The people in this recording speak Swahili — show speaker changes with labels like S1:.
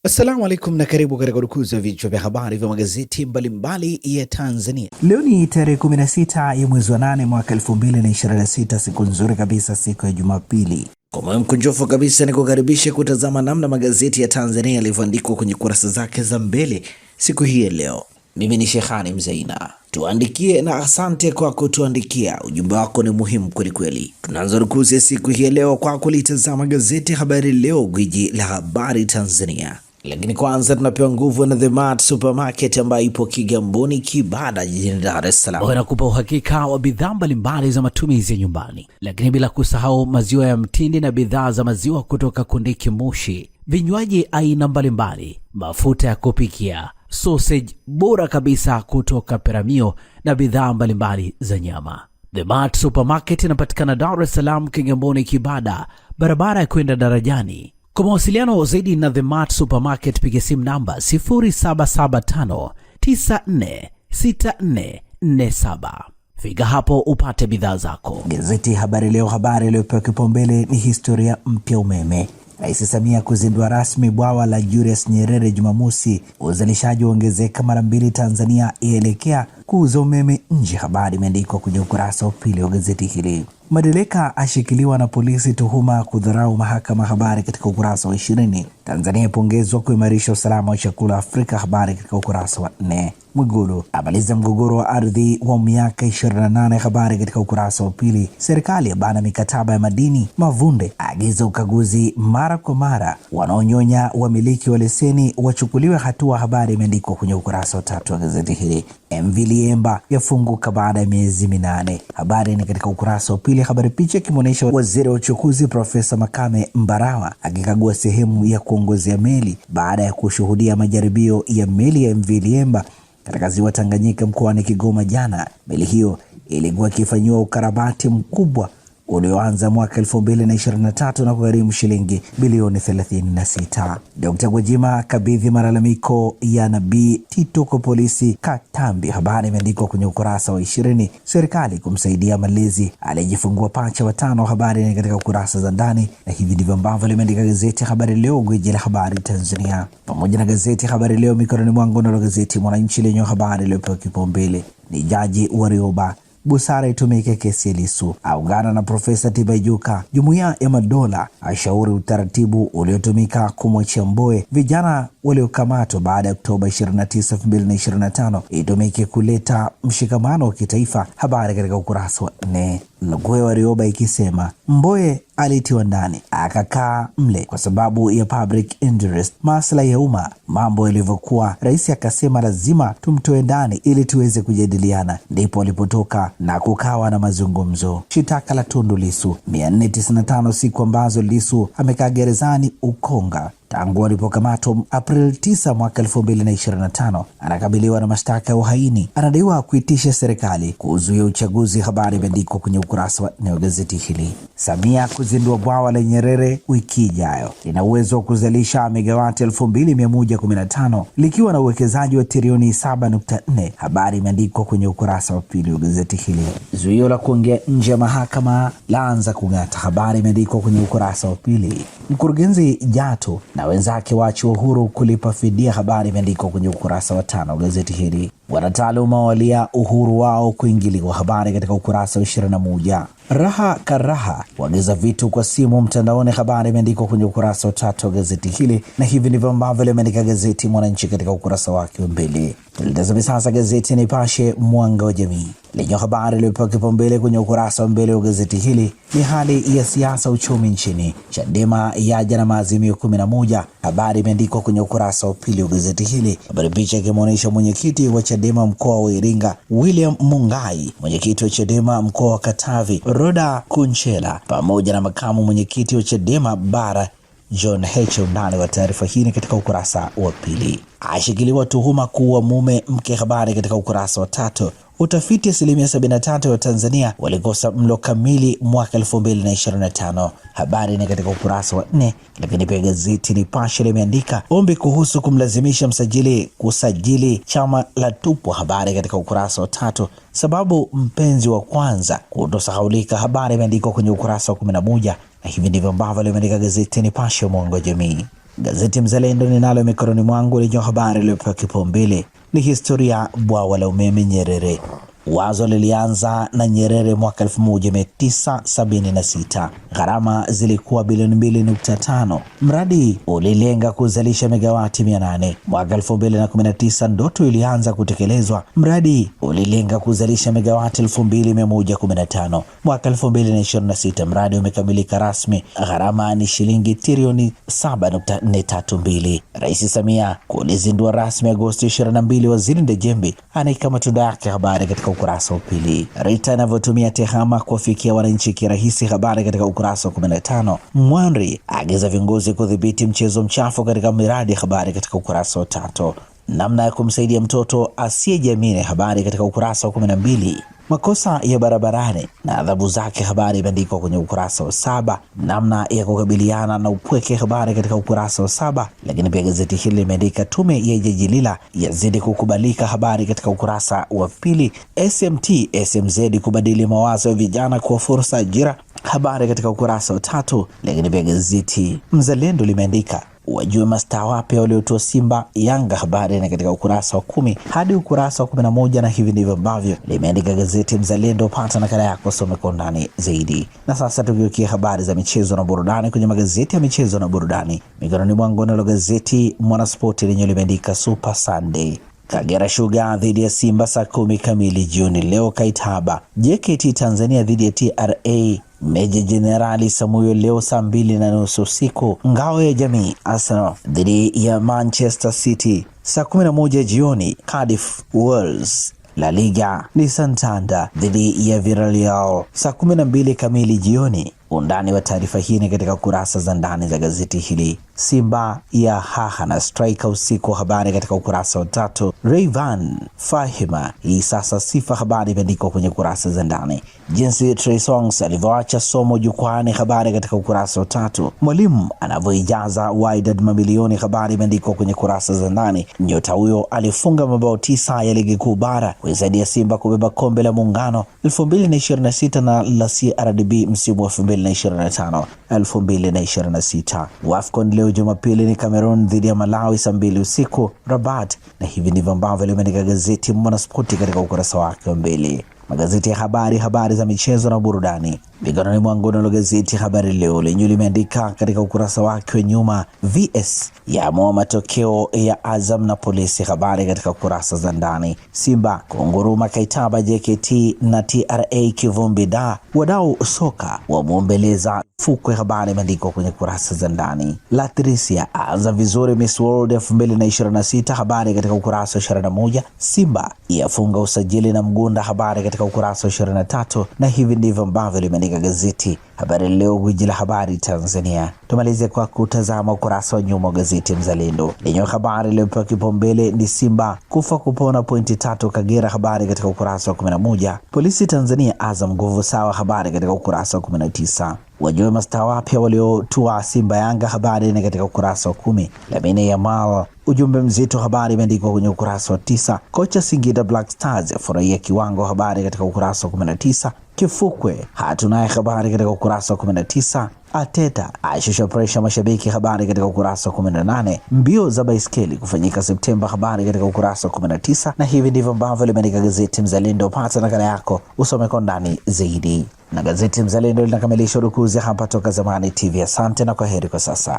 S1: Assalamu alaikum na karibu katika udukuzi wa vichwa vya habari vya magazeti mbalimbali ya Tanzania.
S2: Leo ni tarehe 16 ya mwezi wa 8 mwaka 2026, siku nzuri kabisa, siku ya Jumapili.
S1: Kwa moyo mkunjofu kabisa ni kukaribisha kutazama namna magazeti ya Tanzania yalivyoandikwa kwenye kurasa zake za mbele siku hii ya leo. Mimi ni Shehani Mzaina. Tuandikie na asante kwa kutuandikia. Ujumbe wako ni muhimu kweli kweli. Tunaanza rukuzi siku hii ya leo kwa kulitazama gazeti Habari Leo, gwiji la habari Tanzania. Lakini kwanza tunapewa nguvu na The Mart Supermarket ambayo ipo Kigamboni Kibada jijini Dar es Salaam.
S3: Wanakupa uhakika wa bidhaa mbalimbali za matumizi ya nyumbani, lakini bila kusahau maziwa ya mtindi na bidhaa za maziwa kutoka Kondiki Moshi, vinywaji aina mbalimbali, mafuta ya kupikia, sausage bora kabisa kutoka Peramio na bidhaa mbalimbali za nyama. The Mart Supermarket inapatikana Dar es Salaam Kigamboni Kibada, barabara ya kwenda darajani. Kwa mawasiliano zaidi na The Mart Supermarket piga simu namba 0775946447. Fika hapo upate bidhaa zako.
S2: Gazeti Habari Leo, habari iliyopewa kipaumbele ni historia mpya umeme. Rais Samia kuzindua rasmi bwawa la Julius Nyerere Jumamosi. Uzalishaji uongezeka mara 2 Tanzania ielekea kuuza umeme nje. Habari imeandikwa kwenye ukurasa wa pili wa gazeti hili. Madeleka ashikiliwa na polisi tuhuma kudharau mahakama. Habari katika ukurasa wa 20. Tanzania ipongezwa kuimarisha usalama wa chakula Afrika. Habari katika ukurasa wa 4. Mwigulu amaliza mgogoro wa ardhi wa miaka 28. Habari katika ukurasa wa pili. Serikali yabana mikataba ya madini. Mavunde agiza ukaguzi mara kwa mara. Wanaonyonya wamiliki wa leseni wachukuliwe hatua. Habari imeandikwa kwenye ukurasa wa 3 wa gazeti hili. MV Liemba yafunguka baada ya miezi 8. Habari ni katika ukurasa wa pili. Habari picha kimuonesha waziri wa uchukuzi Profesa Makame Mbarawa akikagua sehemu ya kuongozea meli baada ya kushuhudia majaribio ya meli ya MV Liemba katika ziwa Tanganyika mkoani Kigoma jana. Meli hiyo ilikuwa ikifanywa ukarabati mkubwa ulioanza mwaka 2023 na kugharimu shilingi bilioni 36. Dr. Gwajima kabidhi malalamiko ya Nabii Tito kwa polisi Katambi. Habari imeandikwa kwenye ukurasa wa 20. Serikali kumsaidia malezi aliyejifungua pacha watano. Habari ni katika ukurasa za ndani, na hivi ndivyo ambavyo limeandika gazeti Habari Leo, gwiji la habari Tanzania. Pamoja na gazeti Habari Leo mikononi mwangu na gazeti Mwananchi lenye habari iliyopewa kipaumbele ni Jaji Warioba busara itumike kesi ya Lissu, aungana na Profesa Tibaijuka. Jumuiya ya Madola ashauri utaratibu uliotumika kumwachia Mbowe. Vijana waliokamatwa baada ya Oktoba 29, 2025 itumike kuleta mshikamano wa kitaifa. Habari katika ukurasa wa 4. Nukuu Warioba ikisema Mbowe alitiwa ndani akakaa mle kwa sababu ya public interest, maslahi ya umma. Mambo yalivyokuwa, rais akasema lazima tumtoe ndani ili tuweze kujadiliana, ndipo alipotoka na kukawa na mazungumzo. Shitaka la Tundu Lissu 495 siku ambazo Lissu amekaa gerezani Ukonga tangu alipokamatwa April 9 mwaka 2025. Anakabiliwa na mashtaka ya uhaini. Anadaiwa kuitisha serikali kuzuia uchaguzi. Habari imeandikwa kwenye ukurasa wa 4 wa gazeti hili. Samia kuzindua bwawa la Nyerere wiki ijayo. Lina uwezo wa kuzalisha megawati 2115 likiwa na uwekezaji wa trilioni 7.4. Habari imeandikwa kwenye ukurasa wa pili wa gazeti hili. Zuio la kuongea nje ya mahakama laanza kung'ata. Habari imeandikwa kwenye ukurasa wa pili. Mkurugenzi Jato na wenzake waachiwa uhuru kulipa fidia. Habari imeandikwa kwenye ukurasa wa 5 wa gazeti hili. Wanataaluma walia uhuru wao kuingiliwa. Habari katika ukurasa wa 21. Raha karaha wagiza vitu kwa simu mtandaoni. Habari imeandikwa kwenye ukurasa wa 3 wa gazeti hili, na hivi ndivyo ambavyo limeandika gazeti Mwananchi katika ukurasa wake wa mbele. Tulitazame sasa gazeti Nipashe Mwanga wa Jamii lenye habari iliyopewa kipaumbele kwenye ukurasa wa mbele wa gazeti hili ni hali ya siasa uchumi nchini. Chadema yaja na maazimio 11. Habari imeandikwa kwenye ukurasa wa pili wa gazeti hili. Habari picha ikimuonesha mwenyekiti wa Chadema mkoa wa Iringa William Mungai, mwenyekiti wa Chadema mkoa wa Katavi Roda Kunchela, pamoja na makamu mwenyekiti wa Chadema bara John Heche. Undani wa taarifa hii katika ukurasa wa pili. Ashikiliwa tuhuma kuua mume mke. Habari katika ukurasa wa 3. Utafiti 73% wa Tanzania walikosa mlo kamili mwaka 2025. Habari ni katika ukurasa wa 4. Lakini pia gazeti Nipashe limeandika ombi kuhusu kumlazimisha msajili kusajili chama la tupwa. Habari katika ukurasa wa 3. Sababu mpenzi wa kwanza kutosahaulika. Habari imeandikwa kwenye ukurasa wa 11. Na hivi ndivyo ambavyo limeandika gazeti Nipashe Mwanga wa Jamii. Gazeti Mzalendo ninalo mikononi mwangu lenye habari iliyopewa kipaumbele ni historia bwawa la umeme Nyerere. Wazo lilianza na Nyerere mwaka 1976. Gharama zilikuwa bilioni 2.5. Mradi ulilenga kuzalisha megawati 800. Mwaka 2019 ndoto ilianza kutekelezwa. Mradi ulilenga kuzalisha megawati 2115. Mwaka 2026 mradi umekamilika rasmi. Gharama ni shilingi trilioni 7.432. Rais Samia kulizindua rasmi Agosti 22. Waziri Ndejembi anaika matunda yake, habari katika ukurasa wa pili. Rita inavyotumia tehama kuwafikia wananchi kirahisi, habari katika ukurasa wa 15. Mwanri agiza viongozi kudhibiti mchezo mchafu katika miradi, habari katika ukurasa wa 3. Namna ya kumsaidia mtoto asiyejiamini, habari katika ukurasa wa 12. Makosa ya barabarani na adhabu zake, habari imeandikwa kwenye ukurasa wa 7. Namna ya kukabiliana na upweke, habari katika ukurasa wa 7. Lakini pia gazeti hili limeandika tume ya Jaji Lila yazidi kukubalika, habari katika ukurasa wa 2. SMT SMZ kubadili mawazo ya vijana kwa fursa ajira, habari katika ukurasa wa 3. Lakini pia gazeti Mzalendo limeandika wajue mastaa wapya waliotoa Simba Yanga, habari na katika ukurasa wa 10 hadi ukurasa wa 11. Na hivi ndivyo ambavyo limeandika gazeti Mzalendo. Pata nakala yako, some kwa ndani zaidi. Na sasa tugeukia habari za michezo na burudani kwenye magazeti ya michezo na burudani. Mikononi mwangu nalo gazeti Mwanaspoti lenye limeandika Super Sunday, Kagera Sugar dhidi ya Simba saa 10 kamili jioni leo Kaitaba. JKT Tanzania dhidi ya TRA Meja Jenerali Samuyo leo saa 2:30 usiku. Ngao ya Jamii Arsenal dhidi ya Manchester City saa 11 jioni. Cardiff Wolves. La Liga ni Santander dhidi ya Villarreal saa 12 kamili jioni. Undani wa taarifa hii ni katika kurasa za ndani za gazeti hili. Simba ya haha na striker usiku, habari katika ukurasa wa 3. Rayvan Fahima hii sasa sifa, habari imeandikwa kwenye kurasa za ndani. Jinsi Trey Songz alivyoacha somo jukwani, habari katika ukurasa wa 3. Mwalimu anavyoijaza Wydad mamilioni, habari imeandikwa kwenye kurasa za ndani. Nyota huyo alifunga mabao 9 ya ligi kuu bara kuisaidia Simba kubeba kombe la Muungano 2026 na la CRDB msimu wa 2025-2026. Wafcon leo Jumapili ni Cameroon dhidi ya Malawi saa 2 usiku Rabat. Na hivi ndivyo ambavyo limeandika gazeti Mwanaspoti katika ukurasa wake wa mbele. Magazeti ya habari za michezo na burudani. Mikononi mwangu nalo gazeti Habari Leo lenye limeandika katika ukurasa wake wa nyuma VS yaamua matokeo ya Azam na Polisi, habari katika kurasa za ndani. Simba kunguruma Kaitaba, JKT na TRA kivumbi da. Wadau soka wamuombeleza fukwe, habari imeandikwa kwenye kurasa za ndani. Latricia aanza vizuri Miss World 2026, habari katika ukurasa wa 21. Simba yafunga usajili na Mgunda, habari katika ukurasa wa 23. Na hivi ndivyo ambavyo limeandika gazeti Habari Leo, gwiji la habari Tanzania. Tumalize kwa kutazama ukurasa wa nyuma wa gazeti Mzalendo lenye habari iliyopewa kipaumbele ni Simba kufa kupona pointi 3 Kagera, habari katika ukurasa wa 11. Polisi Tanzania Azam nguvu sawa, habari katika ukurasa wa 19. Wajue mastaa wapya waliotua Simba Yanga, habari ni katika ukurasa wa 10. Lamine Yamal ujumbe mzito, habari imeandikwa kwenye ukurasa wa 9. Kocha Singida Black Stars afurahia kiwango, habari katika ukurasa wa 19. Kifukwe hatunaye, habari katika ukurasa wa 19. Ateta aishusha pressure mashabiki, habari katika ukurasa wa 18. Mbio za baiskeli kufanyika Septemba, habari katika ukurasa wa 19. Na hivi ndivyo ambavyo limeandika gazeti Mzalendo. Pata nakala yako usome kwa ndani zaidi. Na gazeti Mzalendo linakamilisha urukuzi hapa toka Zamani TV. Asante na kwaheri kwa sasa.